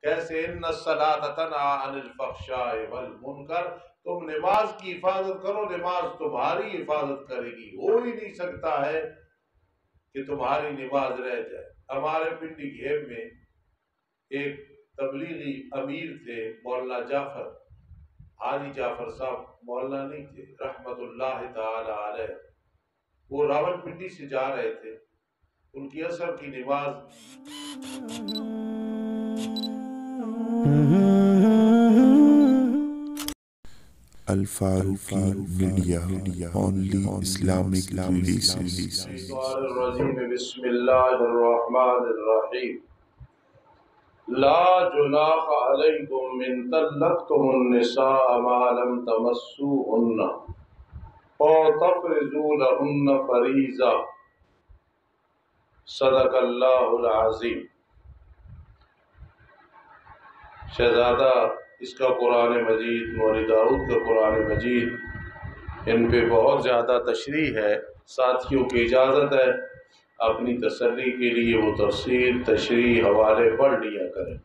کیسے؟ ان الصلاۃ تنہی عن الفحشاء والمنکر، تم نماز کی حفاظت کرو، نماز تمہاری حفاظت کرے گی۔ ہو ہی نہیں سکتا ہے کہ تمہاری نماز رہ جائے۔ ہمارے پنڈی گھیب میں ایک تبلیغی امیر تھے، مولانا جعفر، حاجی جعفر صاحب مولانا نہیں تھے رحمت اللہ تعالی علیہ۔ وہ راول پنڈی سے جا رہے تھے، ان کی عصر کی نماز Al-Faruqi media, only Islamic relations. بسم اللہ الرحمن الرحیم۔ لا جناح علیکم ان طلقتم النساء ما لم تمسوهن او تفرضوا لهن فریضہ، صدق اللہ العظیم۔ شہزادہ اس کا قرآن مجید، مولوی داؤد کا قرآن مجید، ان پہ بہت زیادہ تشریح ہے۔ ساتھیوں کی اجازت ہے اپنی تسلی کے لیے وہ تفسیر، تشریح، حوالے پڑھ لیا کریں۔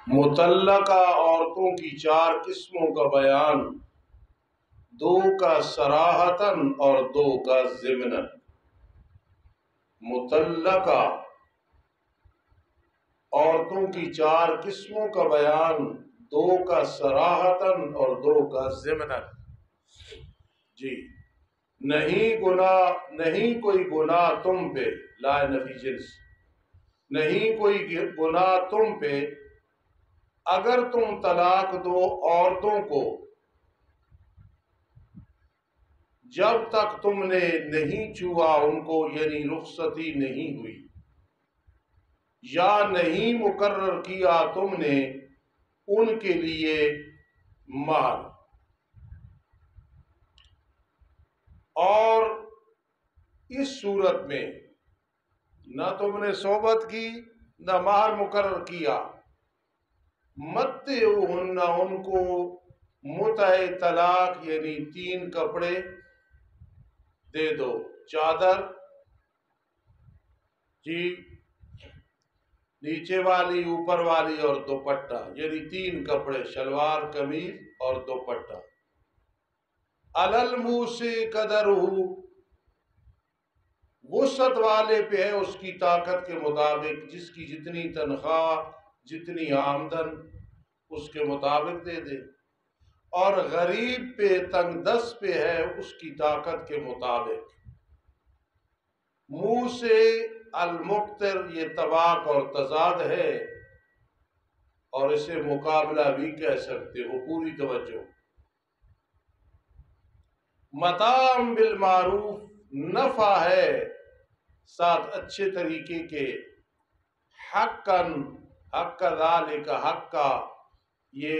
مطلقہ عورتوں کی 4 قسموں کا بیان، 2 کا صراحتاً اور 2 کا ضمناً۔ مطلقہ عورتوں کی 4 قسموں کا بیان، 2 کا صراحتاً اور 2 کا ضمناً۔ جی، نہیں کوئی گناہ تم پہ، لا نفی جنس، نہیں کوئی گناہ تم پہ اگر تم طلاق دو عورتوں کو جب تک تم نے نہیں چھوا ان کو، یعنی رخصتی نہیں ہوئی، یا نہیں مقرر کیا تم نے ان کے لیے مہر، اور اس صورت میں نہ تم نے صحبت کی نہ مہر مقرر کیا، متعوہن، ان کو متع طلاق یعنی 3 کپڑے دے دو، چادر، جی، نیچے والی، اوپر والی اور دوپٹہ، یعنی 3 کپڑے، شلوار، قمیض اور دوپٹہ۔ علی الموسع قدرہ، وسعت والے پہ ہے اس کی طاقت کے مطابق، جس کی جتنی تنخواہ، جتنی آمدن، اس کے مطابق دے دے، اور غریب پہ، تنگ دست پہ ہے اس کی طاقت کے مطابق۔ موسع المقتر یہ طباق اور تضاد ہے، اور اسے مقابلہ بھی کہہ سکتے ہو، پوری توجہ۔ متاع بالمعروف، نفع ہے ساتھ اچھے طریقے کے، حقاً، حق ذالک، حق کا یہ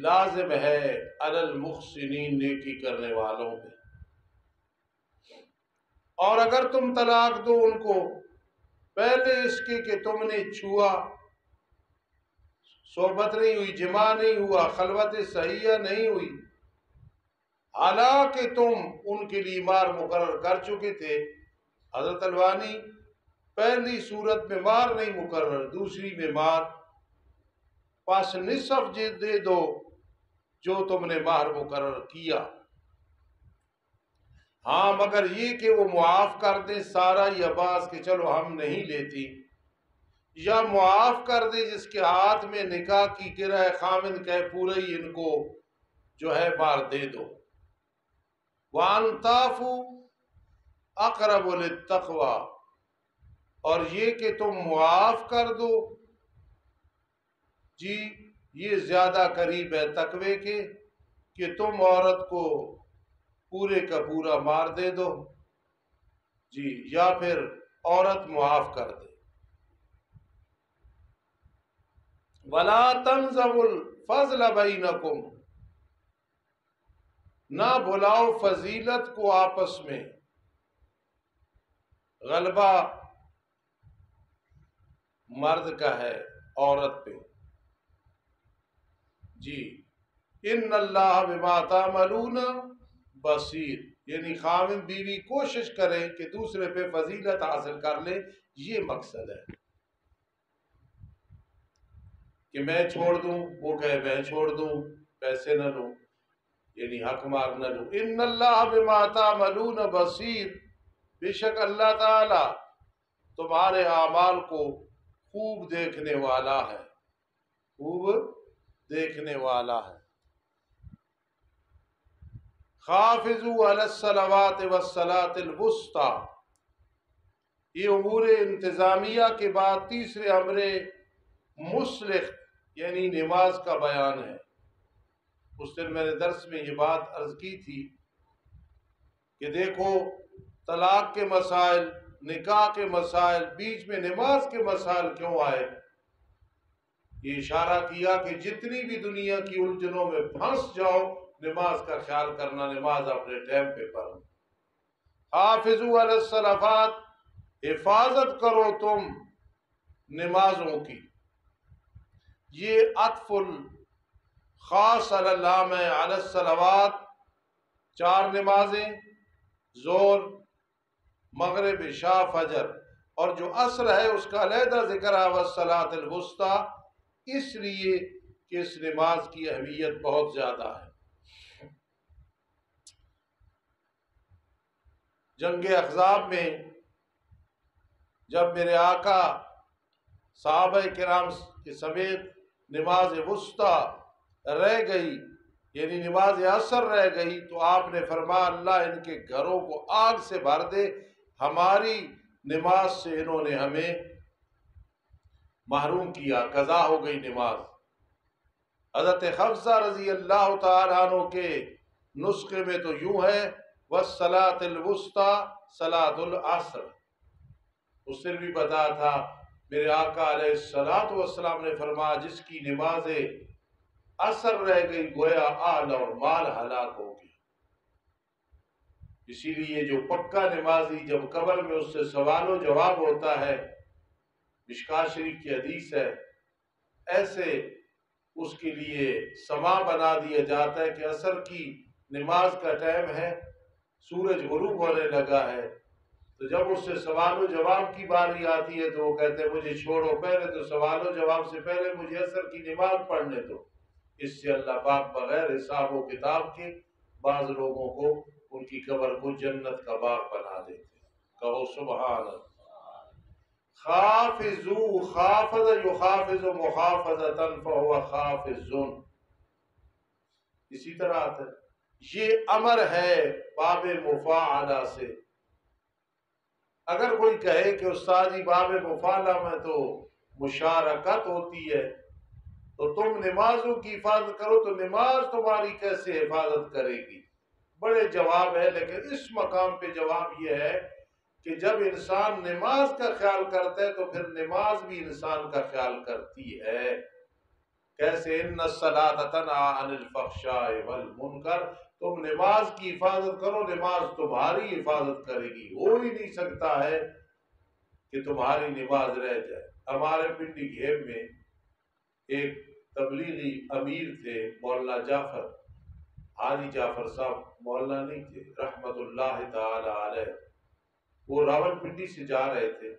لازم ہے، علی المحسنین، نیکی کرنے والوں پہ۔ اور اگر تم طلاق دو ان کو پہلے اس کے کہ تم نے چھوا، صحبت نہیں ہوئی، جماع نہیں ہوا، خلوت صحیحہ نہیں ہوئی، حالانکہ تم ان کے لیے مہر مقرر کر چکے تھے۔ حضرت الوانی پہلی صورت میں مہر نہیں مقرر، دوسری میں مہر، پس نصف دے دو جو تم نے مہر مقرر کیا۔ ہاں، مگر یہ کہ وہ معاف کر دیں سارا یا بعض، کہ چلو ہم نہیں لیتی، یا معاف کر دیں جس کے ہاتھ میں نکاح کی گرہ ہے، خامند کہے پورا ہی ان کو جو ہے مہر دے دو۔ وَأَن تَعْفُوا أَقْرَبُ لِلتَّقْوَىٰ، اور یہ کہ تم معاف کر دو، جی، یہ زیادہ قریب ہے تقوی کے، کہ تم عورت کو پورے کا پورا مہر دے دو، جی، یا پھر عورت معاف کر دے۔ وَلَا تَنْزَوُا الْفَضْلَ بَيْنَكُمْ، نہ بھلاؤ فضیلت کو آپس میں، غلبہ مرد کا ہے عورت پہ، جی، ان اللہ بما تعملون بصیر، یعنی خاوند بیوی کوشش کریں کہ دوسرے پہ فضیلت حاصل کر لے، یہ مقصد ہے۔ کہ میں چھوڑ دوں، وہ کہے میں چھوڑ دوں، پیسے نہ لوں، یعنی حق مار نہ لوں۔ ان اللہ بما تعملون بصیر، بے شک اللہ تعالی تمہارے اعمال کو خوب دیکھنے والا ہے، خوب دیکھنے والا ہے۔ حافظوا علی الصلوات والصلاۃ الوسطی، یہ امور انتظامیہ کے بعد تیسرے امر مصلح یعنی نماز کا بیان ہے۔ اس دن میں نے درس میں یہ بات عرض کی تھی کہ دیکھو طلاق کے مسائل، نکاح کے مسائل، بیچ میں نماز کے مسائل کیوں آئے؟ یہ اشارہ کیا کہ جتنی بھی دنیا کی الجھنوں میں پھنس جاؤ، نماز کا خیال کرنا، نماز اپنے ٹائم پہ پڑھو۔ حافظوا علی الصلوات، حفاظت کرو تم نمازوں کی۔ یہ عطف الخاص علی العام علی الصلوات، 4 نمازیں، ظہر، مغرب، عشاء، فجر، اور جو عصر ہے اس کا علیحدہ ذکر ہے والصلاۃ الوسطی، اس لیے کہ اس نماز کی اہمیت بہت زیادہ ہے۔ جنگ احزاب میں جب میرے آقا صحابہ کرام کے سمیت نماز وسطی رہ گئی، یعنی نماز عصر رہ گئی، تو آپ نے فرمایا اللہ ان کے گھروں کو آگ سے بھر دے، ہماری نماز سے انہوں نے ہمیں محروم کیا، قضا ہو گئی نماز۔ حضرت حفصہ رضی اللہ تعالیٰ عنہ کے نسخے میں تو یوں ہے والصلاۃ الوسطی صلاۃ العصر۔ اس دن بھی بتا تھا میرے آقا علیہ الصلوۃ والسلام نے فرمایا جس کی نماز عصر رہ گئی گویا آل اور مال ہلاک ہو گیا۔ اسی لیے جو پکا نمازی جب قبر میں اس سے سوال و جواب ہوتا ہے، مشکوٰۃ شریف کی حدیث ہے، ایسے اس کے لیے سما بنا دیا جاتا ہے کہ عصر کی نماز کا ٹائم ہے، سورج غروب ہونے لگا ہے، تو جب اس سے سوال و جواب کی باری آتی ہے تو وہ کہتے ہیں مجھے چھوڑو، پہلے تو سوال و جواب سے پہلے مجھے عصر کی نماز پڑھنے دو۔ اس سے اللہ پاک بغیر حساب و کتاب کے بعض لوگوں کو ان کی قبر کو جنت کا باغ بنا دیتے ہیں۔ کہو سبحان اللہ۔ خافضو، خافض یخافض محافظۃ فہو خافض، اسی طرح آتا ہے۔ یہ امر ہے باب مفاعلہ سے۔ اگر کوئی کہے کہ استاد جی باب مفاعلہ میں تو مشارکت ہوتی ہے تو تم نمازوں کی حفاظت کرو، تو نماز تمہاری کیسے حفاظت کرے گی؟ بڑے جواب ہے، لیکن اس مقام پہ جواب یہ ہے کہ جب انسان نماز کا خیال کرتا ہے تو پھر نماز بھی انسان کا خیال کرتی ہے۔ کیسے؟ ان الصلاۃ تنہی عن الفحشاء والمنکر، تم نماز کی حفاظت کرو، نماز تمہاری حفاظت کرے گی۔ ہو ہی نہیں سکتا ہے کہ تمہاری نماز رہ جائے۔ ہمارے پنڈی گھیب میں ایک تبلیغی امیر تھے، مولانا جعفر، حاجی جعفر صاحب مولانا نہیں تھے رحمت اللہ تعالی علیہ۔ وہ راول پنڈی سے جا رہے تھے،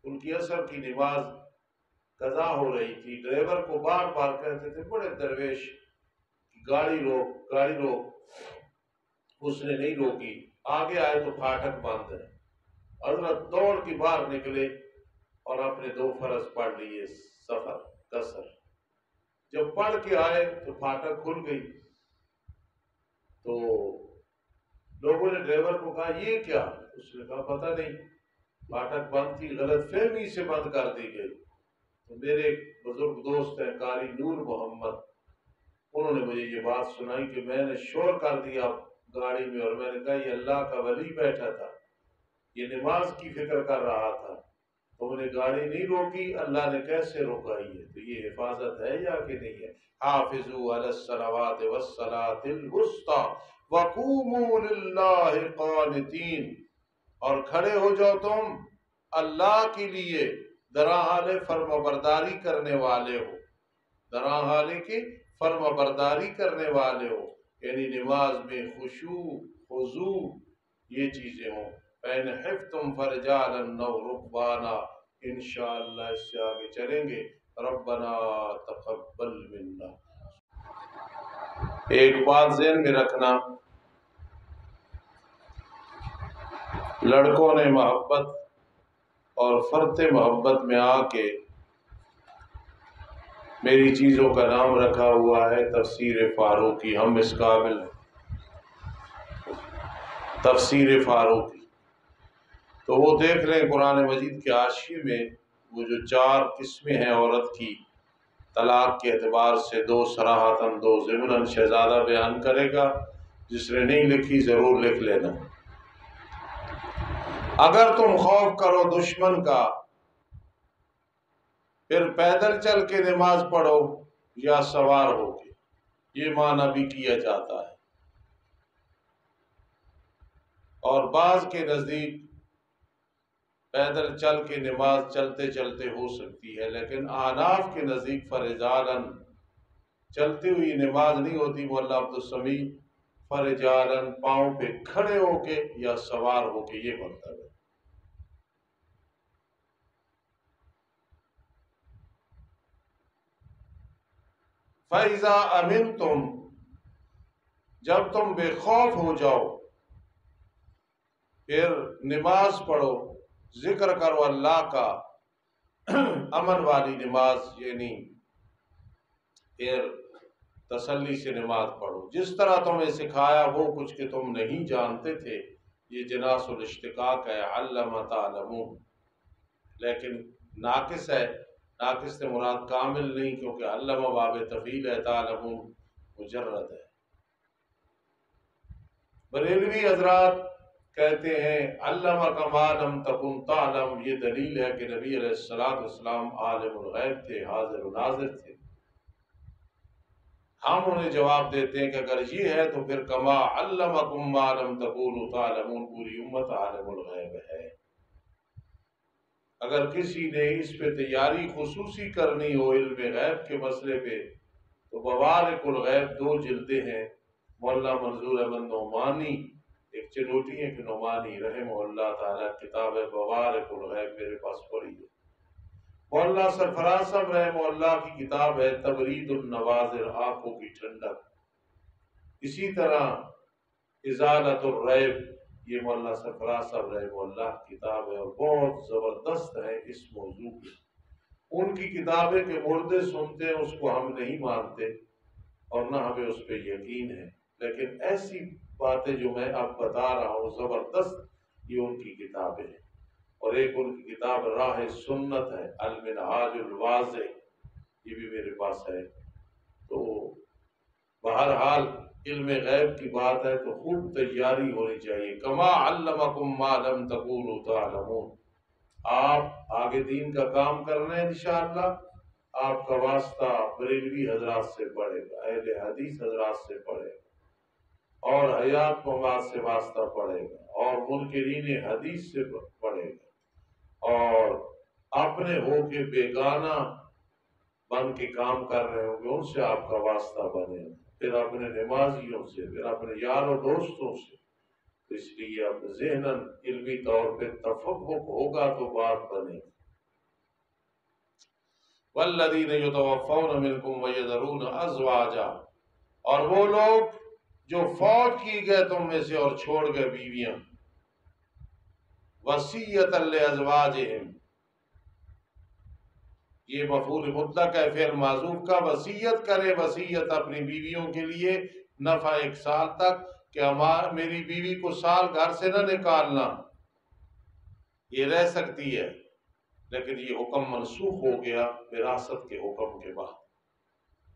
ان کی عصر کی نماز قضا ہو رہی تھی، ڈرائیور کو بار بار کہتے تھے بڑے درویش گاڑی روک گاڑی روک، اس نے نہیں روکی، آگے آئے تو پھاٹک بند ہے۔ حضرت دوڑ کے باہر نکلے اور اپنے 2 فرض پڑھ لیے، سفر قصر۔ جب پڑھ کے آئے تو پھاٹک کھل گئی، تو لوگوں نے ڈرائیور کو کہا یہ کیا؟ اس نے کہا پتہ نہیں، پھاٹک بند تھی، غلط فہمی سے بند کر دی گئی۔ تو میرے ایک بزرگ دوست ہیں قاری نور محمد، انہوں نے مجھے یہ بات سنائی کہ میں نے شور کر دیا گاڑی میں، اور میں نے کہا یہ اللہ کا ولی بیٹھا تھا، یہ نماز کی فکر کر رہا تھا، تم نے گاڑی نہیں روکی، اللہ نے کیسے روکائی ہے؟ تو یہ حفاظت ہے یا کہ نہیں ہے؟ حافظوا علی الصلوات والصلاۃ الوسطی وقوموا للہ قانتین، اور کھڑے ہو جاؤ تم اللہ کے لیے درا حال فرما برداری کرنے والے ہو، درا حال کی فرما برداری کرنے والے ہو، یعنی نماز میں خشوع خضوع یہ چیزیں ہوں۔ فَإِنْ خِفْتُمْ فَرِجَالًا أَوْ رُكْبَانًا، انشاءاللہ اس سے آگے چلیں گے۔ ربنا تقبل منا۔ ایک بات ذہن میں رکھنا، لڑکوں نے محبت اور فرط محبت میں آ کے میری چیزوں کا نام رکھا ہوا ہے تفسیر فاروقی۔ ہم اس قابل ہیں تفسیر فاروقی، تو وہ دیکھ لیں قرآن مجید کے حاشیے میں وہ جو 4 قسمیں ہیں عورت کی طلاق کے اعتبار سے، 2 صراحتاً 2 ضمناً، شہزادہ بیان کرے گا، جس نے نہیں لکھی ضرور لکھ لینا۔ اگر تم خوف کرو دشمن کا پھر پیدل چل کے نماز پڑھو یا سوار ہو کے، یہ معنی بھی کیا جاتا ہے۔ اور بعض کے نزدیک پیدل چل کے نماز چلتے چلتے ہو سکتی ہے، لیکن احناف کے نزدیک فرجالن چلتی ہوئی نماز نہیں ہوتی، مولا عبدالسمیع، فرجالن پاؤں پہ کھڑے ہو کے یا سوار ہو کے، یہ مطلب ہے۔ فَإِذَا أَمِنْتُمْ، جب تم بے خوف ہو جاؤ پھر نماز پڑھو، ذکر کرو اللہ کا، امن والی نماز، یعنی پھر تسلی سے نماز پڑھو، جس طرح تمہیں سکھایا وہ کچھ کہ تم نہیں جانتے تھے۔ یہ جناس الاشتقاق ہے، علم تعلمون، لیکن ناقص ہے، ناقص سے مراد کامل نہیں، کیونکہ علم باب تفعیل ہے، تعلمون مجرد ہے۔ بریلوی حضرات کہتے ہیں علمک ما لم تکن تعلم، یہ دلیل ہے کہ نبی علیہ السلام عالم الغیب تھے، حاضر و ناظر تھے۔ ہم انہیں جواب دیتے ہیں کہ اگر یہ ہے تو پھر کما علمکم ما لم تکونوا تعلمون، پوری امت عالم الغیب ہے۔ اگر کسی نے اس پہ تیاری خصوصی کرنی ہو علم غیب کے مسئلے پہ تو بوارق الغیب 2 جلدیں ہیں، مولانا منظور احمد نعمانی، ایک چنوٹی ہے کہ نعمانی رحمہ اللہ تعالی، کتاب ہے بوارق الغیب، میرے پاس پڑھی ہے۔ مولانا سرفراز صاحب رحمہ اللہ کی کتاب ہے تبرید النواظر، آنکھوں کی ٹھنڈک۔ اسی طرح ازالۃ الریب، یہ مولانا سرفراز صاحب رحمہ اللہ کی کتاب ہے، اور بہت زبردست ہے اس موضوع پہ۔ ان کی کتابیں کہ مردے سنتے ہیں اس کو ہم نہیں مانتے اور نہ ہمیں اس پہ یقین ہے، لیکن ایسی باتیں جو میں اب بتا رہا ہوں زبردست، یہ ان کی کتابیں ہیں۔ اور ایک ان کی کتاب راہ سنت ہے، المنہاج الواضح، یہ بھی میرے پاس ہے۔ تو بہرحال علم غیب کی بات ہے تو خوب تیاری ہونی چاہیے۔ کما علمکم ما لم تکونوا تعلمون، آپ آگے دین کا کام کر رہے ہیں انشاءاللہ، آپ کا واسطہ بریلوی حضرات سے پڑے گا، اہل حدیث حضرات سے پڑے گا، اور حیات ممات سے واسطہ پڑے گا، اور منکرین حدیث سے پڑے گا، اور اپنے ہو کے بیگانہ بن کے کام کر رہے ہوں گے ان سے آپ کا واسطہ بنے، پھر اپنے نمازیوں سے، پھر اپنے یار و دوستوں سے۔ اس لیے اب ذہناً علمی طور پہ تفقق ہوگا تو بات بنے گی۔ والذین یتوفون منکم ویذرون ازواجا، اور وہ لوگ جو فوت کی گئے تم میں سے اور چھوڑ گئے بیویاں، وصیۃ لازواجہم، یہ مفعول مطلق ہے فعل معذوف کا، وصیت کرے، وصیت اپنی بیویوں کے لیے، نفع 1 سال تک، کہ میری بیوی کو سال گھر سے نہ نکالنا، یہ رہ سکتی ہے، لیکن یہ حکم منسوخ ہو گیا وراثت کے حکم کے بعد۔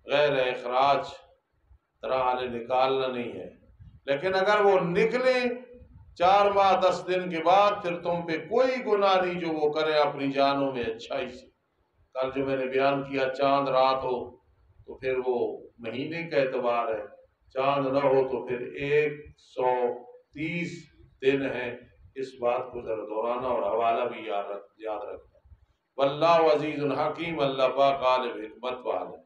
غیر اخراج طرح نکالنا نہیں ہے، لیکن اگر وہ نکلیں 4 ماہ 10 دن کے بعد، پھر تم پہ کوئی گناہ نہیں جو وہ کریں اپنی جانوں میں اچھائی سے۔ کل جو میں نے بیان کیا چاند رات ہو تو پھر وہ مہینے کا اعتبار ہے، چاند نہ ہو تو پھر 130 دن ہے، اس بات کو ذرا دہرانا اور حوالہ بھی یاد رکھنا۔ واللہ عزیز الحکیم، اللہ پاک غالب حکمت والا۔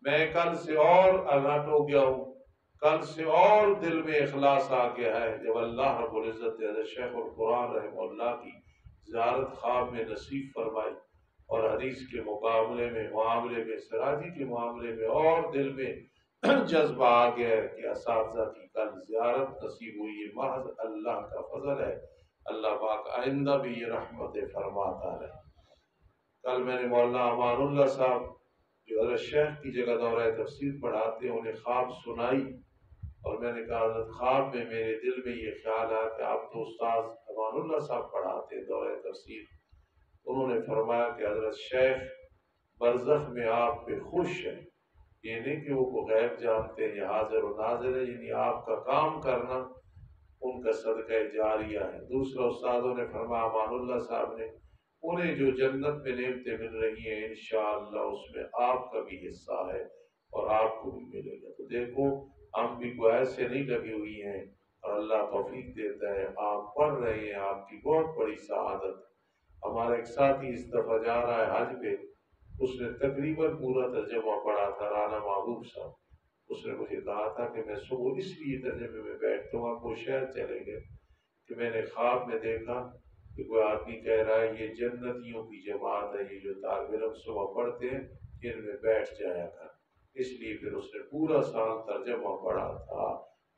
میں کل سے اور الرٹ ہو گیا ہوں، کل سے اور دل میں اخلاص آ گیا ہے، جب اللہ رب العزت نے حضرت شیخ القرآن رحمہ اللہ کی زیارت خواب میں نصیب فرمائی اور حدیث کے مقابلے میں معاملے میں سراجی کے معاملے میں اور دل میں جذبہ آ گیا ہے کہ اساتذہ کی کل زیارت نصیب ہوئی، یہ محض اللہ کا فضل ہے۔ اللہ پاک آئندہ بھی یہ رحمت فرماتا رہے۔ کل میں نے مولانا امان اللہ صاحب جو حضرت شیخ کی جگہ دورہ تفسیر پڑھاتے ہیں انہیں خواب سنائی، اور میں نے کہا حضرت خواب میں میرے دل میں یہ خیال آیا کہ آپ تو استاد امان اللہ صاحب پڑھاتے ہیں دورہ تفسیر۔ انہوں نے فرمایا کہ حضرت شیخ برزخ میں آپ پہ خوش ہے، یہ نہیں کہ وہ غیب جانتے ہیں، یہ حاضر و ناظر ہے، یعنی آپ کا کام کرنا ان کا صدقہ جاریہ ہے۔ دوسرا استادوں نے فرمایا امان اللہ صاحب نے انہیں جو جنت میں نعمتیں مل رہی ہیں انشاءاللہ اس میں آپ کا بھی حصہ ہے اور آپ کو بھی ملے گا۔ تو دیکھو ہم بھی کوئی ایسے نہیں لگی ہوئی ہیں، اور اللہ توفیق دیتا ہے، آپ پڑھ رہے ہیں، آپ کی بہت بڑی سعادت۔ ہمارا ایک ساتھی اس دفعہ جا رہا ہے حج پہ، اس نے تقریباً پورا ترجمہ پڑھا تھا، رانا محبوب صاحب۔ اس نے مجھے کہا تھا کہ میں صبح اس لیے ترجمے میں بیٹھتا ہوں، آپ وہ شہر چلے گئے کہ میں نے خواب میں دیکھا کہ کوئی آدمی کہہ رہا ہے یہ جنتیوں کی جماعت ہے، یہ جو طالب علم صبح پڑھتے ہیں ان میں بیٹھ جایا کر۔ اس لیے پھر اس نے پورا سال ترجمہ پڑھا تھا۔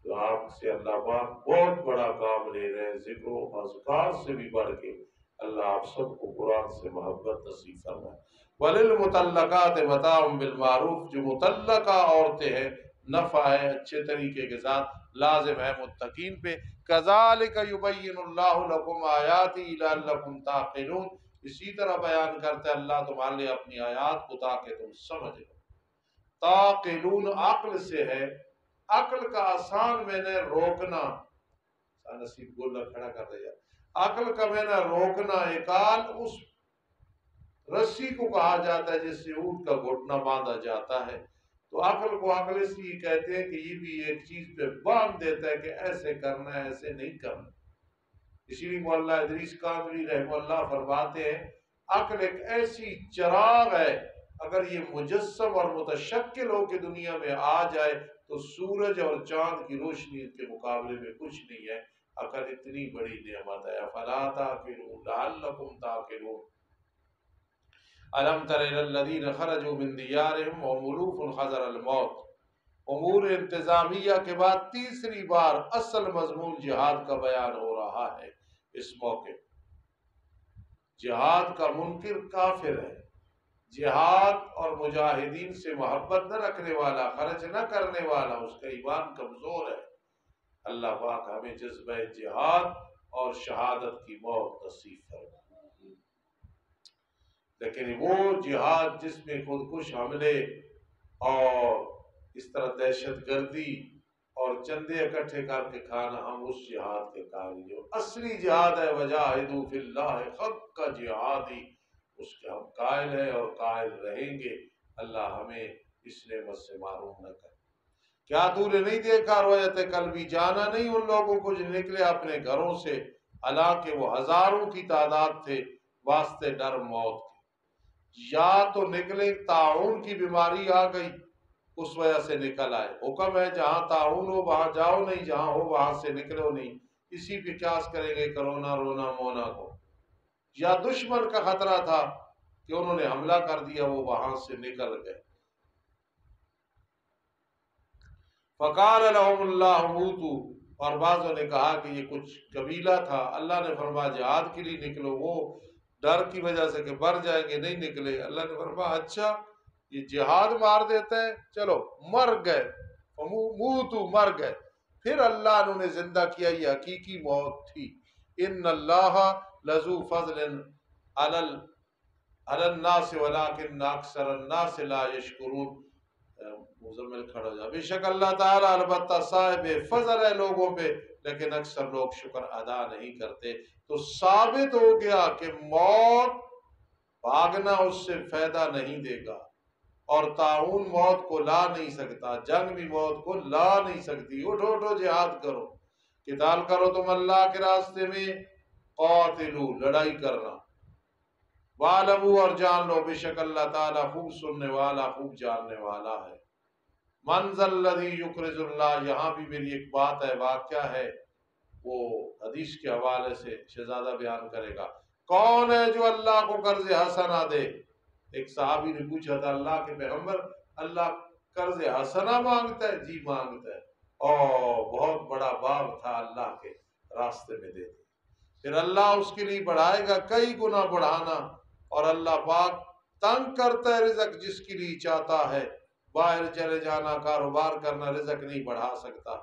تو آپ سے اللہ پاک بہت بڑا کام لے رہے ہیں، ذکر و اذکار سے بھی بڑھ کے اللہ آپ سب کو قرآن سے محبت نصیب فرمائے۔ وَلِلْمُطَلَّقَاتِ مَتَاعٌ بِالْمَعْرُوفِ، جو مطلقہ عورتیں ہیں نفع ہے اچھے طریقے کے ساتھ، لازم ہے متقین پہ۔ كَذَلِكَ يُبَيِّنُ اللَّهُ لَكُمْ آيَاتِهِ لَعَلَّكُمْ تَعْقِلُونَ، اسی طرح بیان کرتا ہے اللہ تمہارے لیے اپنی آیات کو تاکہ تم سمجھ لو۔ تاقلون عقل سے ہے، عقل کا آسان میں نے روکنا، نصیب گولہ کھڑا کر دیا، عقل کا میں نے روکنا، اقال اس رسی کو کہا جاتا ہے جس سے اونٹ کا گھٹنا باندھا جاتا ہے۔ تو عقل کو عقل اس لیے کہتے ہیں کہ یہ بھی ایک چیز پہ باندھ دیتا ہے کہ ایسے کرنا ہے ایسے نہیں کرنا۔ اسی لیے مولانا ادریس کاملی رحمہ اللہ فرماتے ہیں عقل ایک ایسی چراغ ہے، اگر یہ مجسم اور متشکل ہو کے دنیا میں آ جائے تو سورج اور چاند کی روشنی اس کے مقابلے میں کچھ نہیں ہے۔ عقل اتنی بڑی نعمت ہے۔ افلا تعقلون لعلکم تعقلون۔ الم تر الی الذین خرجوا من دیارہم وهم ألوف حذر الموت۔ امور انتظامیہ کے بعد تیسری بار اصل مضمون جہاد کا بیان ہو رہا ہے اس موقع۔ جہاد کا منکر کافر ہے، جہاد اور مجاہدین سے محبت نہ رکھنے والا، خرچ نہ کرنے والا، اس کا ایمان کمزور ہے۔ اللہ پاک ہمیں جذبہ جہاد اور شہادت کی موت نصیب فرمائے۔ لیکن وہ جہاد جس میں خودکش حملے اور اس طرح دہشت گردی اور چندے اکٹھے کر کے کھانا، ہم اس جہاد کے قائل جو اصلی جہاد ہے وجاہدوا فی اللہ حق جہادی، اس کے ہم قائل ہیں اور قائل رہیں گے۔ اللہ ہمیں اس نعمت سے محروم نہ کرے۔ کیا تو نے نہیں دیکھا رویت کل بھی، جانا نہیں ان لوگوں کو جو نکلے اپنے گھروں سے، حالانکہ وہ ہزاروں کی تعداد تھے، واسطے ڈر موت کے۔ یا تو نکلے طاعون کی بیماری آ گئی اس وجہ سے نکل آئے، حکم ہے جہاں طاعون ہو وہاں جاؤ نہیں، جہاں ہو وہاں سے نکلو نہیں، اسی پہ قیاس کریں گے کرونا رونا مونا کو۔ یا دشمن کا خطرہ تھا کہ انہوں نے حملہ کر دیا، وہ وہاں سے نکل گئے۔ فقال لهم اللہ موتوا، اور بعضوں نے کہا کہ یہ کچھ قبیلہ تھا، اللہ نے فرمایا جہاد کے لیے نکلو، وہ ڈر کی وجہ سے کہ مر جائیں گے نہیں نکلے، اللہ نے فرمایا اچھا یہ جہاد مار دیتا ہے، چلو مر گئے، موتوا مر گئے۔ پھر اللہ نے انہیں زندہ کیا، یہ حقیقی موت تھی۔ ان اللہ لذو فضل علی الناس ولکن اکثر الناس لا یشکرون۔ مزمل کھڑا ہو جا، بے شک اللہ تعالیٰ البتہ صاحب فضل ہے لوگوں پہ، لیکن اکثر لوگ شکر ادا نہیں کرتے۔ تو ثابت ہو گیا کہ موت بھاگنا اس سے فائدہ نہیں دے گا، اور طاعون موت کو لا نہیں سکتا، جنگ بھی موت کو لا نہیں سکتی۔ اٹھو اٹھو جہاد کرو، قتال کرو تم اللہ کے راستے میں، قاتلو لڑائی کرنا، وَاعْلَمُوا اور جان لو بے شک اللہ تعالیٰ خوب سننے والا خوب جاننے والا ہے۔ مَنْ ذَا الَّذِي يُقْرِضُ اللَّهَ، یہاں بھی میری ایک بات ہے، واقعہ ہے، وہ حدیث کے حوالے سے شہزادہ بیان کرے گا۔ کون ہے جو اللہ کو قرض حسنہ دے؟ ایک صحابی نے پوچھا تھا اللہ کے پیغمبر اللہ قرض حسنہ مانگتا ہے؟ جی مانگتا ہے۔ اور بہت بڑا باغ تھا اللہ کے راستے میں دے دے، پھر اللہ اس کے لیے بڑھائے گا کئی گنا بڑھانا، اور اللہ پاک تنگ کرتا ہے رزق جس کے لیے چاہتا ہے، باہر چلے جانا کاروبار کرنا رزق نہیں بڑھا سکتا،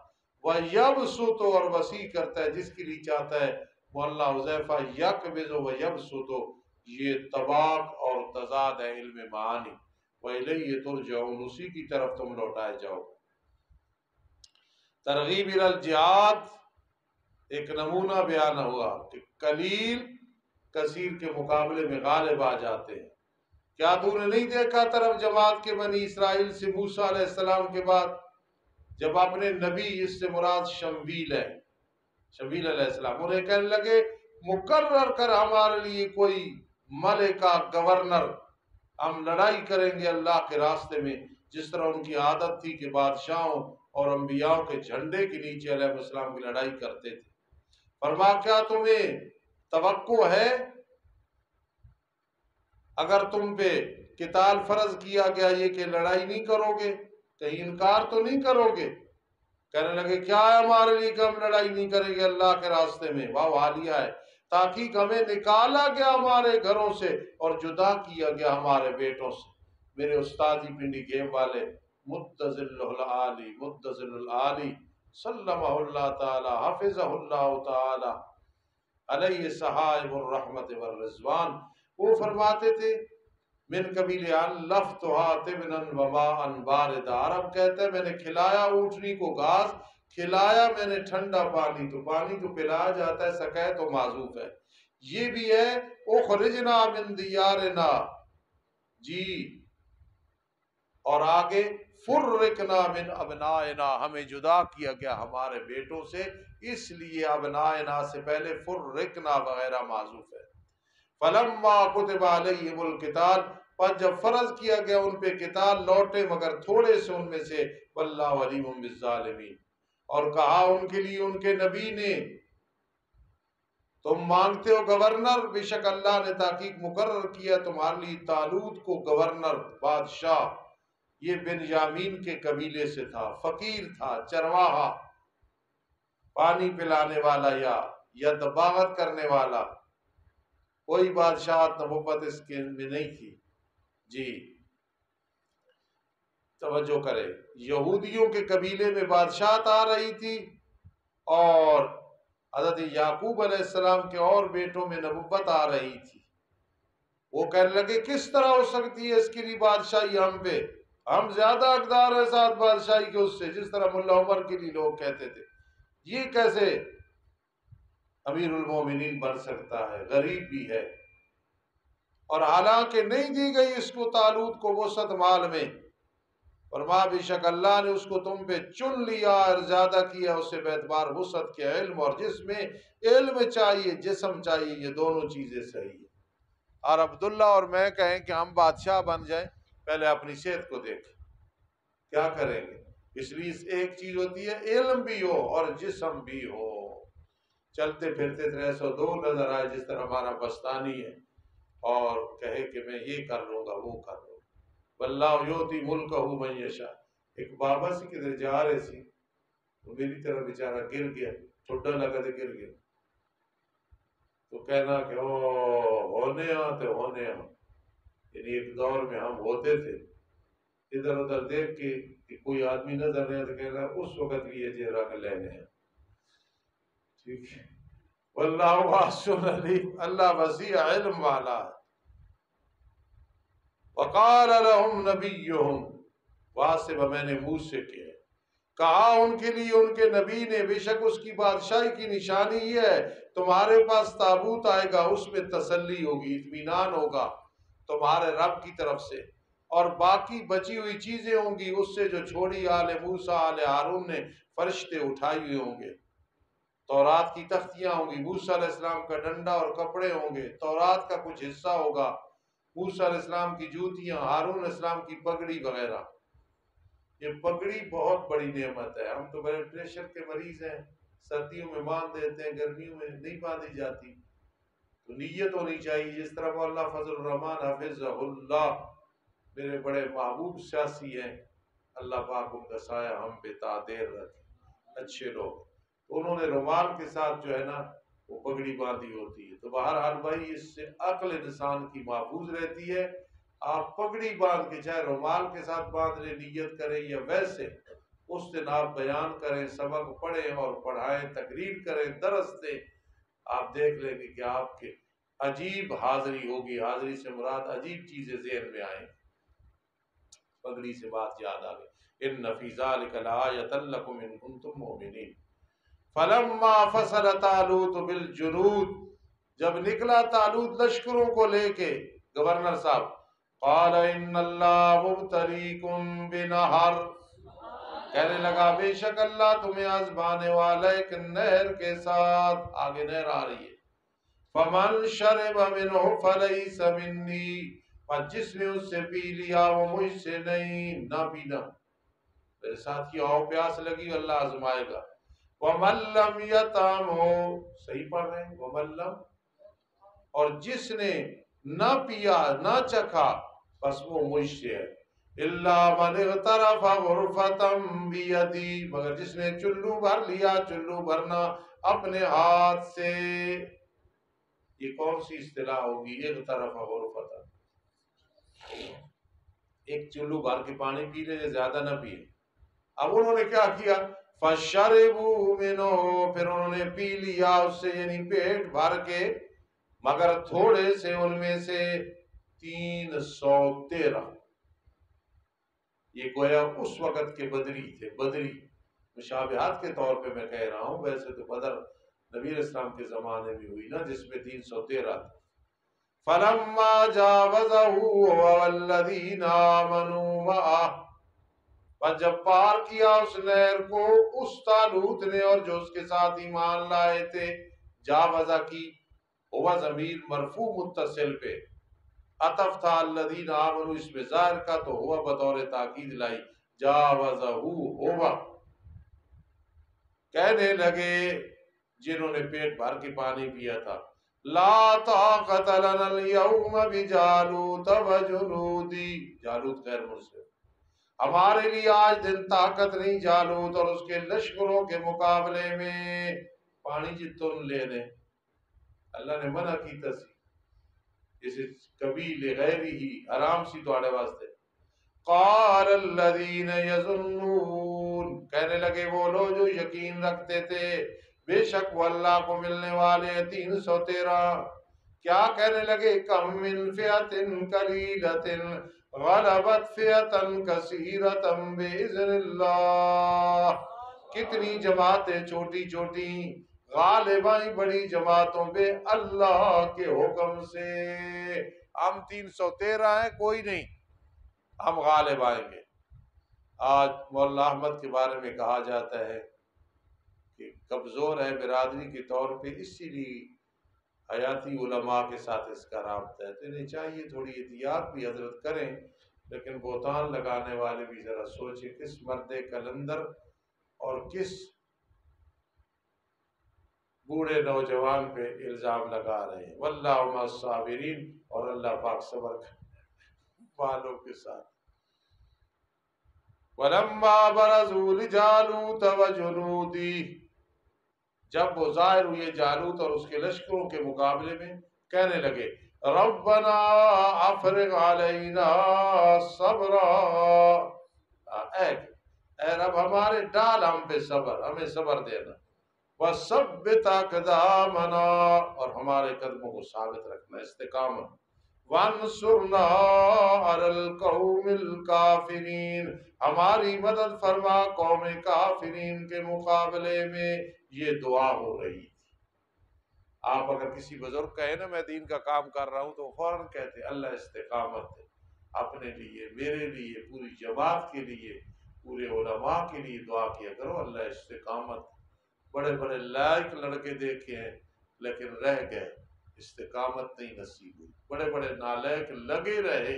وَيَبْسُطُ اور وسیع کرتا ہے جس کے لیے چاہتا ہے۔ مولانا حذیفہ یقبض وَيَبْسُطُ یہ طباق اور تضاد ہے علم معانی، وَإِلَيْهِ تُرْجَعُونَ اسی کی طرف تم لوٹائے جاؤ۔ ترغیب الی الجہاد ایک نمونہ بیان ہوا کہ قلیل کثیر کے مقابلے میں غالب آ جاتے ہیں۔ کیا تو نے نہیں دیکھا طرف جماعت کے بنی اسرائیل سے موسیٰ علیہ السلام کے بعد جب اپنے نبی، اس سے مراد شمویل ہے، شمویل علیہ السلام، انہیں کہنے لگے مقرر کر ہمارے لیے کوئی ملکہ گورنر، ہم لڑائی کریں گے اللہ کے راستے میں، جس طرح ان کی عادت تھی کہ بادشاہوں اور انبیاء کے جھنڈے کے نیچے علیہ السلام کی لڑائی کرتے تھے۔ فرما کیا تمہیں توقع ہے اگر تم پہ قتال فرض کیا گیا یہ کہ لڑائی نہیں کرو گے، کہیں انکار تو نہیں کرو گے؟ کہنے لگے کیا ہے ہمارے لیے کہ ہم لڑائی نہیں کریں گے اللہ کے راستے میں؟ واہ حالیہ ہے، تاکہ ہمیں نکالا گیا ہمارے گھروں سے اور جدا کیا گیا ہمارے بیٹوں سے۔ میرے استادی پنڈی گیم والے متزل العالی متزل العالی سلمہ اللہ تعالی حفظہ اللہ تعالی علیہ صحائب الرحمت والرضوان، وہ فرماتے تھے من قبیل لفتها تبنا وماء باردا، عرب کہتا ہے میں نے کھلایا اونٹنی کو گھاس، کھلایا میں نے ٹھنڈا پانی، تو پانی تو پلایا جاتا ہے، سقے تو معذوف ہے۔ یہ بھی ہے اخرجنا من دیارنا، جی، اور آگے فرقنا من ابنائنا، ہمیں جدا کیا گیا ہمارے بیٹوں سے، اس لیے ابنائنا سے پہلے فرقنا وغیرہ معذوف ہے۔ فلما کتب علیہم القتال، پر جب فرض کیا گیا ان پہ قتال، لوٹے مگر تھوڑے سے ان میں سے، واللہ علیم بالظالمین، اور کہا ان کے لیے ان کے نبی نے تم مانگتے ہو گورنر، بے شک اللہ نے تحقیق مقرر کیا تمہارے لیے طالوت کو گورنر، بادشاہ۔ یہ بنیامین کے قبیلے سے تھا، فقیر تھا، چرواہا، پانی پلانے والا یا دباغت کرنے والا، کوئی بادشاہت نبوت اس کے میں نہیں تھی۔ جی توجہ کرے، یہودیوں کے قبیلے میں بادشاہت آ رہی تھی، اور حضرت یعقوب علیہ السلام کے اور بیٹوں میں نبوت آ رہی تھی۔ وہ کہنے لگے کس طرح ہو سکتی ہے اس کے لیے بادشاہی ہم پہ، ہم زیادہ حقدار ہیں ساتھ بادشاہی کے اس سے، جس طرح ملا عمر کے لیے لوگ کہتے تھے یہ کیسے امیر المومنین بن سکتا ہے، غریب بھی ہے۔ اور حالانکہ نہیں دی گئی اس کو طالوت کو وسعت مال میں، فرما بے شک اللہ نے اس کو تم پہ چن لیا اور زیادہ کیا اسے باعتبار وسعت کے علم، اور جس میں علم چاہیے جسم چاہیے، یہ دونوں چیزیں صحیح ہیں۔ اور عبداللہ اور میں کہیں کہ ہم بادشاہ بن جائیں، پہلے اپنی صحت کو دیکھ کیا کریں گے، اس لیے ایک چیز ہوتی ہے علم بھی ہو اور جسم بھی ہو، چلتے پھرتے 302 نظر آئے جس طرح ہمارا بستانی ہے، اور کہے کہ میں یہ کر لوں گا وہ کر لوں گا، واللہ یؤتی ملکہ من یشاء۔ ایک بابا سی کدھر جا رہے سی، تو میری طرح بیچارہ گر گیا، ٹھڈا لگا تو گر گیا، تو کہنا کہ ہونے ہونے یعنی ایک دور میں ہم ہوتے تھے، ادھر ادھر دیکھ کے کہ کوئی آدمی نظر نہیں تو کہنا اس وقت بھی یہ چہرہ کا لینے ہیں، ٹھیک ہے۔ واللہ واسع علیم، اللہ وسیع علم والا ہے۔ وقال لهم نبیہم، واسب میں نے منہ سے کیا، کہا ان کے لیے ان کے نبی نے، بے شک اس کی بادشاہی کی نشانی یہ ہے تمہارے پاس تابوت آئے گا، اس میں تسلی ہوگی، اطمینان ہوگا تمہارے رب کی طرف سے، اور باقی بچی ہوئی چیزیں ہوں گی اس سے جو چھوڑی آل موسیٰ آل ہارون نے، فرشتے اٹھائے ہوئے ہوں گے، تورات کی تختیاں ہوں گی، موسیٰ علیہ السلام کا ڈنڈا اور کپڑے ہوں گے، تورات کا کچھ حصہ ہوگا، موسیٰ علیہ السلام کی جوتیاں، ہارون علیہ السلام کی پگڑی وغیرہ۔ یہ پگڑی بہت بڑی نعمت ہے، ہم تو بڑے پریشر کے مریض ہیں، سردیوں میں باندھ دیتے ہیں، گرمیوں میں نہیں باندھی جاتی، تو نیت ہونی چاہیے. جس طرح مولانا فضل الرحمان حفظہ اللہ میرے بڑے محبوب سیاسی ہیں، اللہ پاک ان کا سایہ ہم پہ دیر رکھے، اچھے لوگ، تو انہوں نے رومال کے ساتھ جو ہے نا وہ پگڑی باندھی ہوتی ہے. تو بہرحال بھائی اس سے عقل انسان کی محفوظ رہتی ہے. آپ پگڑی باندھ کے چاہے رومال کے ساتھ باندھ لیں، نیت کریں، یا ویسے اس دن آپ بیان کریں، سبق پڑھیں اور پڑھائیں، تقریر کریں، درس دیں، آپ دیکھ لیں گے کہ آپ کے عجیب حاضری ہوگی. حاضری سے مراد عجیب چیزیں ذہن میں آئیں. پگڑی سے بات یاد آ گئی، ان فی ذلک لآیۃ لکم ان کنتم مؤمنین. فلما فصل طالوت بالجنود، جب نکلا طالوت لشکروں کو لے کے، گورنر صاحب، قال ان اللہ مبتلیکم بنہر، کہنے لگا بے شک اللہ تمہیں آزمانے والا ایک نہر کے ساتھ. آگے نہر آ رہی ہے. فمن شرب منہ فلیس منی، اور جس نے اس سے پی لیا وہ مجھ سے نہیں. نہ پینا میرے ساتھ، یہ آؤ پیاس لگی اللہ آزمائے گا. وَمَن لَّمْ يَطْعَمْهُ، صحیح پڑھ رہے ہیں، وَمَن لَّم، اور جس نے نہ پیا نہ چکھا بس وہ مجھ سے ہے. إِلَّا مَنِ اغْتَرَفَ غُرْفَةً بِيَدِهِ، مگر جس نے چلو بھر لیا، چلو بھرنا اپنے ہاتھ سے. یہ کون سی اصطلاح ہوگی؟ اغترف غرفة، ایک چلو بھر کے پانی پی لے، زیادہ نہ پیے. اب انہوں نے کیا کیا؟ فَشَرِبُوا مِنْهُ، پھر انہوں نے پی لیا اس سے، یعنی پیٹ بھر کے، مگر تھوڑے سے ان میں سے 313. یہ گویا اس وقت کے بدری تھے. بدری مشابہات کے طور پہ میں کہہ رہا ہوں، ویسے تو بدر نبی اسلام کے زمانے میں ہوئی نا، جس میں 313 تھے. فَلَمَّا جَاوَزَهُ وَالَّذِينَ آمَنُوا مَعَهُ، اور جب پار کیا اس نہر کو اس طالوت نے اور جو اس کے ساتھ ایمان لائے تھے. جاوزہ کی ہوا ضمیر مرفوع متصل پہ عطف تھا، الذین آمنوا اس میں ظاہر کا، تو ہوا بطور تاکید لائی. جاوزہ ہوا، کہنے لگے جنہوں نے پیٹ بھر کے پانی پیا تھا، لا طاقت لنا اليوم بجالوت وجنودی، جالوت غیر مسلم، ہمارے لیے آج دن طاقت نہیں جالوت اور اس کے لشکروں کے مقابلے میں. پانی جی تم لے دیں، اللہ نے منع کی تسی اسے کبھی لغیری ہی حرام سی توڑے واسطے. قال الذین یظنون، کہنے لگے وہ لوگ جو یقین رکھتے تھے بے شک وہ اللہ کو ملنے والے 313. کیا کہنے لگے؟ کم من فئۃ قلیلۃ غلبت فئۃ کثیرۃ باذن اللہ، کتنی جماعتیں چھوٹی چھوٹی غالب آئیں بڑی جماعتوں پہ اللہ کے حکم سے. ہم 313 ہیں، کوئی نہیں، ہم غالب آئیں گے. آج مولانا احمد کے بارے میں کہا جاتا ہے کہ کمزور ہے برادری کے طور پہ، اسی لیے حیاتی علماء کے ساتھ اس کا رابطہ ہے. تو انہیں چاہیے تھوڑی احتیاط بھی حضرت کریں، لیکن بہتان لگانے والے بھی ذرا سوچیں کس مرد کلندر اور کس بوڑھے نوجوان پہ الزام لگا رہے ہیں. واللہ مع الصابرین، اور اللہ پاک صبر والوں کے ساتھ. وَلَمَّا بَرَزُوا لِجَالُوتَ وَجُنُودِهِ، جب وہ ظاہر ہوئے جالوت اور اس کے لشکروں کے مقابلے میں، کہنے لگے ربنا افرغ علینا صبرا، اے رب ہمارے ڈال ہم پہ صبر، ہمیں صبر دینا. وَثَبِّتْ أَقْدَامَنَا، اور ہمارے قدموں کو ثابت رکھنا، استقامت. وَانصُرْنَا عَلَى الْقَوْمِ الْكَافِرِينَ، ہماری مدد فرما قوم کافرین کے مقابلے میں. یہ دعا ہو رہی تھی. آپ اگر کسی بزرگ کہیں نا میں دین کا کام کر رہا ہوں تو فوراً کہتے اللہ استقامت دے، اپنے لیے، میرے لیے، پوری جماعت کے لیے، پورے علماء کے لیے دعا کیا کرو اللہ استقامت. بڑے بڑے لائق لڑکے دیکھے ہیں لیکن رہ گئے، استقامت نہیں نصیب ہوئی. بڑے بڑے نالائق لگے رہے،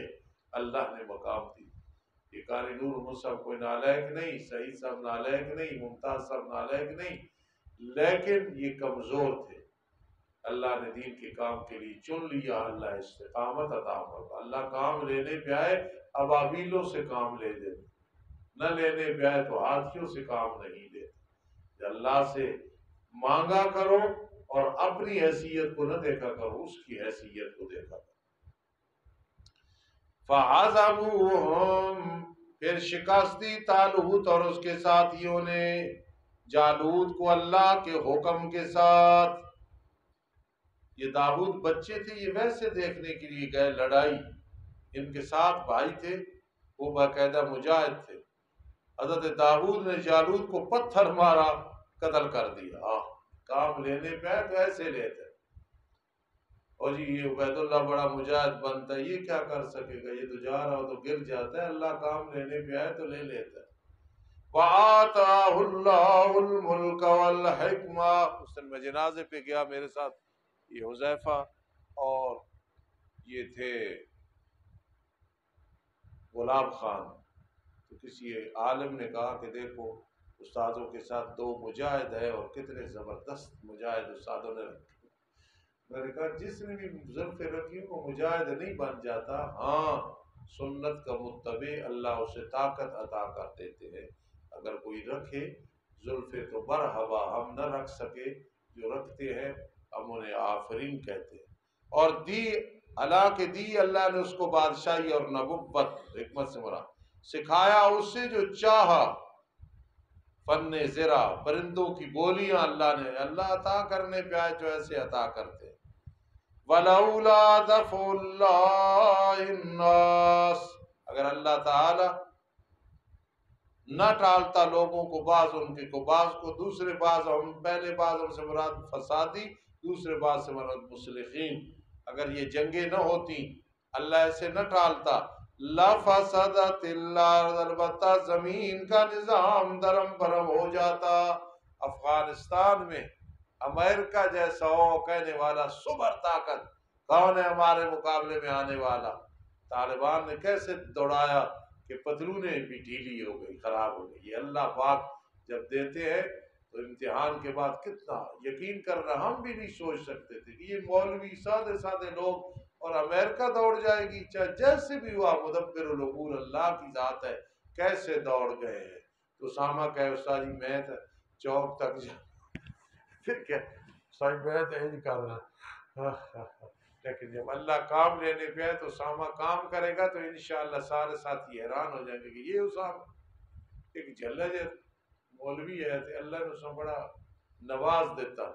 اللہ نے مقام دی. یہ قاری نور مصعب کوئی نالائق نہیں، سعید صاحب نالائق نہیں، ممتاز صاحب نالائق نہیں، لیکن یہ کمزور تھے. اللہ نے دین کے کام کے لیے چن لیا، اللہ استقامت عطا فرما۔ اللہ کام لینے پہ آئے ابابیلوں سے کام لے دیتے، نہ لینے پہ آئے تو ہاتھیوں سے کام نہیں لیتے۔ اللہ سے مانگا کرو اور اپنی حیثیت کو نہ دیکھا کرو، اس کی حیثیت کو دیکھا کرو۔ فَعَزَمُوهُمْ، پھر شکست دی طالوت اور اس کے ساتھیوں نے جالوت کو اللہ کے حکم کے ساتھ۔ یہ داؤد بچے تھے، یہ ویسے دیکھنے کے لیے گئے لڑائی، ان کے ساتھ بھائی تھے، وہ باقاعدہ مجاہد تھے۔ حضرت داؤد نے جالوت کو پتھر مارا، قتل کر دیا۔ کام لینے پہ تو ایسے لیتے، اور جی یہ عبید اللہ بڑا مجاہد بنتا ہے، یہ کیا کر سکے گا، یہ تو جا رہا ہو تو گر جاتا ہے، اللہ کام لینے پہ آئے تو لے لیتا ہے۔ وَآتَاهُ اللَّهُ الْمُلْكَ وَالْحِكْمَةَ۔ اس دن میں جنازے پہ گیا، میرے ساتھ یہ حذیفہ اور یہ تھے غلام خان، تو کسی عالم نے کہا کہ دیکھو استادوں کے ساتھ دو مجاہد ہیں اور کتنے زبردست مجاہد استادوں نے رکھے۔ میں نے کہا جس نے بھی زلفیں رکھی وہ مجاہد نہیں بن جاتا، ہاں سنت کا متبع اللہ اسے طاقت عطا کر دیتے ہیں۔ اگر کوئی رکھے زلفیں تو مرحبا، ہم نہ رکھ سکے، جو رکھتے ہیں ہم انہیں آفرین کہتے ہیں۔ اور دی اللہ کے دی اللہ نے اس کو بادشاہی اور نبوت، حکمت سے مراد سکھایا اس سے جو چاہا، فن زرا، پرندوں کی بولیاں اللہ نے، اللہ عطا کرنے پہ آئے جو ایسے عطا کرتے۔ وَلَوْلَا دَفْعُ اللَّهِ النَّاسَ، اگر اللہ تعالی نہ ٹالتا لوگوں کو بعض ان کے کو بعض کو، دوسرے بعض ہم پہلے بعض ہم سے مراد فسادی، دوسرے بعض سے مراد مصلحین، اگر یہ جنگیں نہ ہوتی، اللہ ایسے نہ ٹالتا، لَفَسَدَتِ الْأَرْضُ، البتہ زمین کا نظام درم برم ہو جاتا۔ افغانستان میں امریکہ جیسا ہو کہنے والا سپر طاقت کون ہے ہمارے مقابلے میں آنے والا؟ طالبان نے کیسے دوڑایا کہ پتلونیں بھی ڈھیلی ہو گئی، خراب ہو گئی۔ یہ اللہ پاک جب دیتے ہیں تو امتحان کے بعد کتنا یقین کرنا ہم بھی نہیں سوچ سکتے تھے کہ یہ مولوی سادے سادے لوگ اور امریکہ دوڑ جائے گی، چاہے جیسے بھی ہوا، مدبر الامور اللہ کی ذات ہے، کیسے دوڑ گئے ہیں۔ تو اسامہ کہے استاد جی میں چوک تک جا، پھر کیا صاحب میں تو یہی کر رہا، لیکن جب اللہ کام لینے پہ ہے تو اسامہ کام کرے گا تو انشاءاللہ سارے ساتھی حیران ہو جائیں گے کہ یہ اسامہ ایک جھلا جے مولوی ہے تو اللہ نے اسے بڑا نواز دیتا۔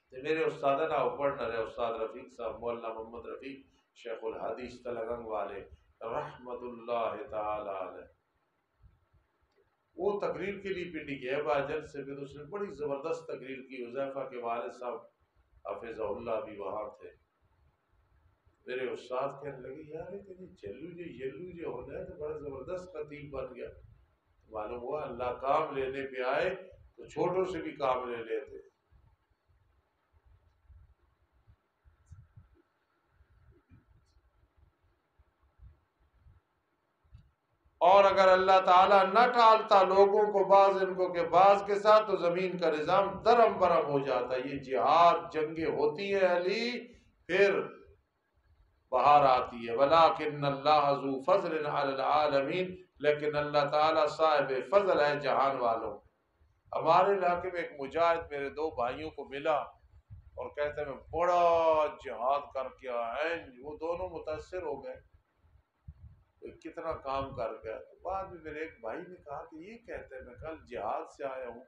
تو میرے استاد نہ پڑھنا رہے استاد رفیق صاحب، مولانا محمد رفیق شیخ الحدیث تلگنگ والے رحمت اللہ تعالی علیہ، وہ تقریر کے لیے پنڈی گئے باجل سے، پھر اس نے بڑی زبردست تقریر کی۔ حذیفہ کے والد صاحب حافظ اللہ بھی وہاں تھے۔ میرے استاد کہنے لگے یار یہ جلو جو ہونا ہے تو بڑا زبردست خطیب بن گیا۔ معلوم ہوا اللہ کام لینے پہ آئے تو چھوٹوں سے بھی کام لے لیتے۔ اور اگر اللہ تعالیٰ نہ ٹالتا لوگوں کو بعض ان کو کہ بعض کے ساتھ، تو زمین کا نظام درم برم ہو جاتا۔ یہ جہاد جنگیں ہوتی ہیں علی، پھر بہار آتی ہے۔ وَلَٰكِنَّ اللَّهَ ذُو فَضْلٍ عَلَى الْعَالَمِينَ، لیکن اللہ تعالیٰ صاحب فضل ہے جہان والوں۔ ہمارے علاقے میں ایک مجاہد میرے دو بھائیوں کو ملا اور کہتے ہیں میں بڑا جہاد کر کے آیا، وہ دونوں متاثر ہو گئے کتنا کام کر گیا۔ تو بعد میں میرے ایک بھائی نے کہا کہ یہ کہتے ہیں میں کل جہاد سے آیا ہوں،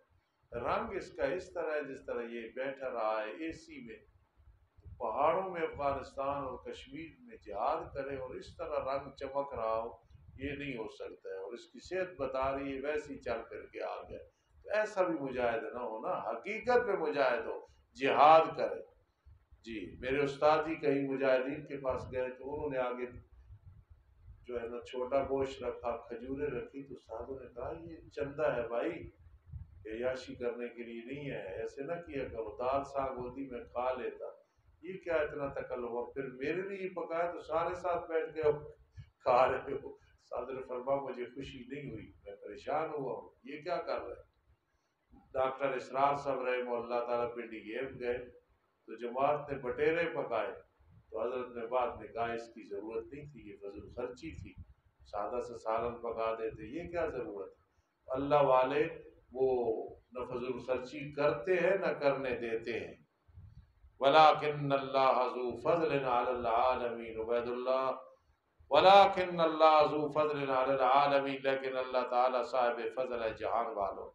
رنگ اس کا اس طرح ہے جس طرح یہ بیٹھا رہا ہے اے سی میں، پہاڑوں میں افغانستان اور کشمیر میں جہاد کرے اور اس طرح رنگ چمک رہا ہو، یہ نہیں ہو سکتا ہے، اور اس کی صحت بتا رہی ہے ویسی چل کر کے آ گیا۔ تو ایسا بھی مجاہد نہ ہونا، حقیقت میں مجاہد ہو، جہاد کرے۔ جی میرے استاد جی کہیں مجاہدین کے پاس گئے تو انہوں نے آگے جو ہے نا چھوٹا گوشت رکھا، کھجوریں رکھی، تو استادوں نے کہا یہ چندہ ہے بھائی، عیاشی کرنے کے لیے نہیں ہے، ایسے نہ کیا کرو، دال ساگ ہوتی میں کھا لیتا، یہ کیا اتنا تکلف ہوا، پھر میرے لیے پکایا تو سارے ساتھ بیٹھ کے کھا رہے ہو۔ صدر فرما مجھے خوشی نہیں ہوئی، میں پریشان ہوا ہوں، یہ کیا کر رہے۔ ڈاکٹر اسرار صاحب رحمہ اللہ تعالیٰ پنڈی گیپ گئے تو جماعت نے بٹیرے پکائے تو حضرت نے بعد میں کہا اس کی ضرورت نہیں تھی، یہ فضل خرچی تھی، سادہ سے سالن پکا دیتے، یہ کیا ضرورت ہے؟ اللہ والے وہ نہ فضل خرچی کرتے ہیں نہ کرنے دیتے ہیں۔ وَلَٰكِنَّ اللَّهَ ذُو فَضْلٍ عَلَى الْعَالَمِينَ عبید اللہ، وَلَٰكِنَّ اللَّهَ ذُو فَضْلٍ عَلَى الْعَالَمِينَ، لیکن اللہ تعالیٰ صاحب فضل ہے جہان والوں۔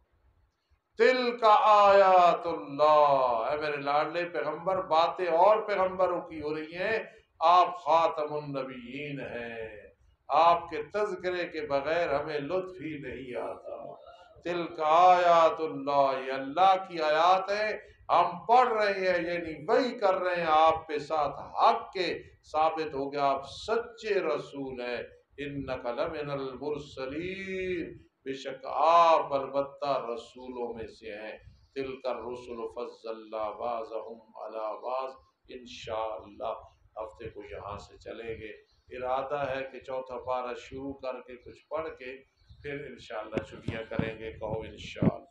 تِلْکَ آیات اللہ، اے میرے لاڈلے پیغمبر، باتیں اور پیغمبروں کی ہو رہی ہیں، آپ خاتم النبیین ہیں، آپ کے تذکرے کے بغیر ہمیں لطف ہی نہیں آتا۔ تِلْکَ آیات اللہ، یہ اللہ کی آیات ہیں، ہم پڑھ رہے ہیں، یعنی وحی کر رہے ہیں آپ پہ ساتھ حق کے، ثابت ہو گیا آپ سچے رسول ہیں۔ اِنَّکَ لَمِنَ الْمُرْسَلِینَ، بے شک آپ البتہ رسولوں میں سے ہیں۔ تِلْکَ الرُّسُلُ فَضَّلْنَا بَعْضَهُمْ عَلَىٰ بَعْضٍ، انشاءاللہ ہفتے کو یہاں سے چلیں گے۔ ارادہ ہے کہ چوتھا پارہ شروع کر کے کچھ پڑھ کے پھر انشاءاللہ چھٹیاں کریں گے، کہو انشاءاللہ۔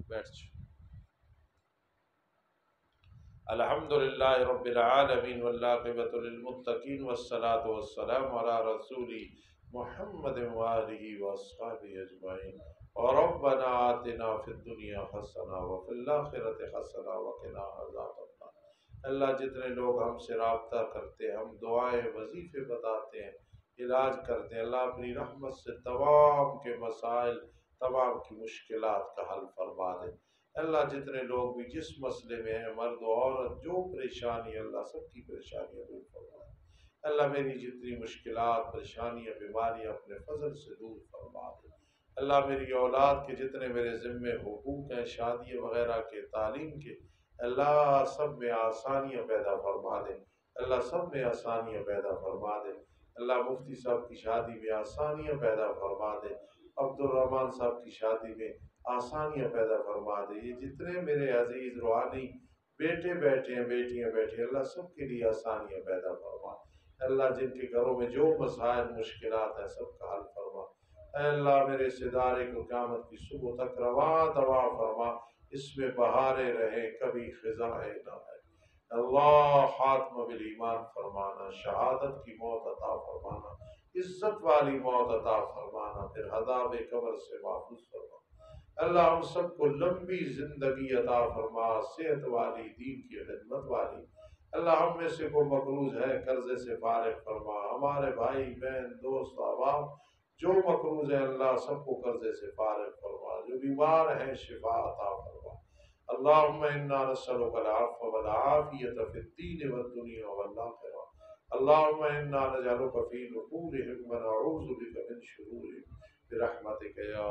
بیٹھ جاؤ۔ الحمدللہ رب العالمین والعاقبۃ للمتقین والصلاة والسلام علی رسول محمد وآلہ واصحابہ اجمعین۔ ربنا آتنا فی الدنیا حسنہ وفی الآخرۃ حسنہ وقنا عذاب النار۔ اللہ جتنے لوگ ہم سے رابطہ کرتے ہیں، ہم دعائیں وظیفے بتاتے ہیں، علاج کرتے ہیں، اللہ اپنی رحمت سے تمام کے مسائل، تمام کی مشکلات کا حل فرما دے۔ اللہ جتنے لوگ بھی جس مسئلے میں ہیں، مرد و عورت، جو پریشانی، اللہ سب کی پریشانیاں دور فرما دے۔ اللہ میری جتنی مشکلات، پریشانیاں، بیماریاں اپنے فضل سے دور فرما دے۔ اللہ میری اولاد کے جتنے میرے ذمے حقوق ہیں، شادی وغیرہ کے، تعلیم کے، اللہ سب میں آسانیاں پیدا فرما دے۔ اللہ سب میں آسانیاں پیدا فرما دے۔ اللہ مفتی صاحب کی شادی میں آسانیاں پیدا فرما دے۔ عبد الرحمن صاحب کی شادی میں آسانیاں پیدا فرما دے۔ یہ جتنے میرے عزیز روحانی بیٹے بیٹھے ہیں، بیٹیاں بیٹھے ہیں، اللہ سب کے لیے آسانیاں پیدا فرما۔ اللہ جن کے گھروں میں جو مسائل، مشکلات ہیں، سب کا حل فرما۔ اے اللہ میرے اس ادارے کو قیامت کی صبح تک رواں دواں فرما، اس میں بہاریں رہیں، کبھی خزائیں نہ آئے۔ اللہ خاتمہ بالایمان فرمانا، شہادت کی موت عطا فرمانا، عزت والی موت عطا فرمانا، پھر عذاب قبر سے محفوظ فرما۔ اللہ ہم سب کو لمبی زندگی عطا فرما، صحت والی، دین کی خدمت والی۔ اللہ ہم میں سے کوئی مقروض ہے، قرضے سے فارغ فرما۔ ہمارے بھائی بہن، دوست، احباب جو مقروض ہیں، اللہ سب کو قرضے سے فارغ فرما۔ جو بیمار ہیں، شفا عطا فرما۔ اللہم انا نسألک العفو والعافیۃ فی الدین والدنیا والآخرہ۔ اللہم انا نجعلک فی نحورہم ونعوذ بک من شرورہم برحمتک یا